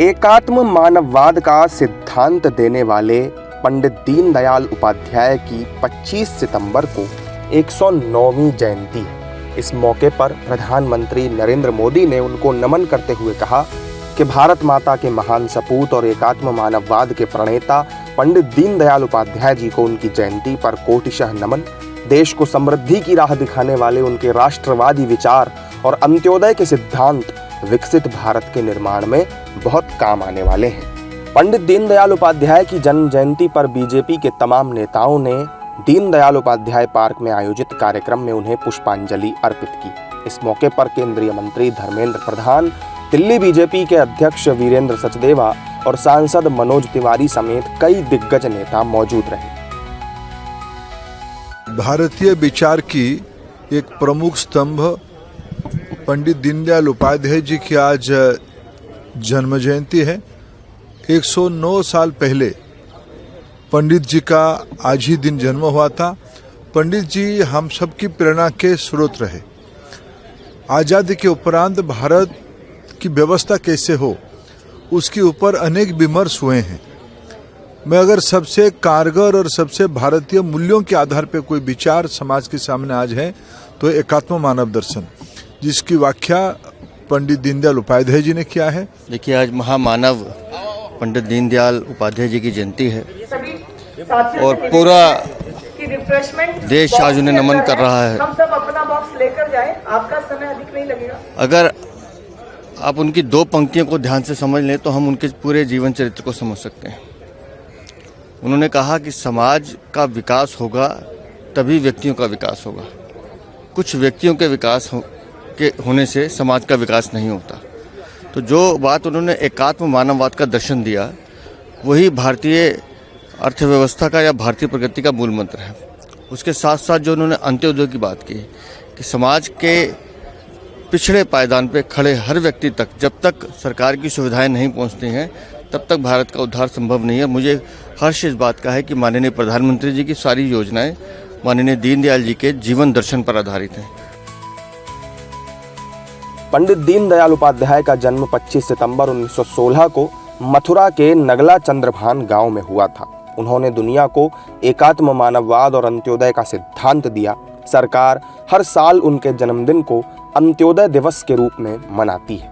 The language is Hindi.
एकात्म मानववाद का सिद्धांत देने वाले पंडित दीनदयाल उपाध्याय की 25 सितंबर को 109वीं जयंती है। इस मौके पर प्रधानमंत्री नरेंद्र मोदी ने उनको नमन करते हुए कहा कि भारत माता के महान सपूत और एकात्म मानववाद के प्रणेता पंडित दीनदयाल उपाध्याय जी को उनकी जयंती पर कोटिशः नमन। देश को समृद्धि की राह दिखाने वाले उनके राष्ट्रवादी विचार और अंत्योदय के सिद्धांत विकसित भारत के निर्माण में बहुत काम आने वाले हैं। पंडित दीनदयाल उपाध्याय की जन्म जयंती पर बीजेपी के तमाम नेताओं ने दीनदयाल उपाध्याय पार्क में आयोजित कार्यक्रम में उन्हें पुष्पांजलि अर्पित की। इस मौके पर केंद्रीय मंत्री धर्मेंद्र प्रधान, दिल्ली बीजेपी के अध्यक्ष वीरेंद्र सचदेवा और सांसद मनोज तिवारी समेत कई दिग्गज नेता मौजूद रहे। भारतीय विचार की एक प्रमुख स्तंभ पंडित दीनदयाल उपाध्याय जी की आज जन्म जयंती है। 109 साल पहले पंडित जी का आज ही दिन जन्म हुआ था। पंडित जी हम सब की प्रेरणा के स्रोत रहे। आज़ादी के उपरांत भारत की व्यवस्था कैसे हो उसके ऊपर अनेक विमर्श हुए हैं। मैं अगर सबसे कारगर और सबसे भारतीय मूल्यों के आधार पर कोई विचार समाज के सामने आज है तो एकात्म मानव दर्शन, जिसकी व्याख्या पंडित दीनदयाल उपाध्याय जी ने किया है। देखिए, आज महामानव पंडित दीनदयाल उपाध्याय जी की जयंती है और पूरा देश आज उन्हें नमन कर रहा है। हम सब अपना बॉक्स लेकर जाएं, आपका समय अधिक नहीं लगेगा। अगर आप उनकी दो पंक्तियों को ध्यान से समझ लें तो हम उनके पूरे जीवन चरित्र को समझ सकते हैं। उन्होंने कहा कि समाज का विकास होगा तभी व्यक्तियों का विकास होगा। कुछ व्यक्तियों के विकास होने से समाज का विकास नहीं होता। तो जो बात उन्होंने एकात्म मानववाद का दर्शन दिया वही भारतीय अर्थव्यवस्था का या भारतीय प्रगति का मूल मंत्र है। उसके साथ साथ जो उन्होंने अंत्योदय की बात की कि समाज के पिछड़े पायदान पे खड़े हर व्यक्ति तक जब तक सरकार की सुविधाएं नहीं पहुंचती हैं तब तक भारत का उद्धार संभव नहीं है। मुझे हर्ष इस बात का है कि माननीय प्रधानमंत्री जी की सारी योजनाएं माननीय दीनदयाल जी के जीवन दर्शन पर आधारित हैं। पंडित दीनदयाल उपाध्याय का जन्म 25 सितंबर 1916 को मथुरा के नगला चंद्रभान गांव में हुआ था। उन्होंने दुनिया को एकात्म मानववाद और अंत्योदय का सिद्धांत दिया। सरकार हर साल उनके जन्मदिन को अंत्योदय दिवस के रूप में मनाती है।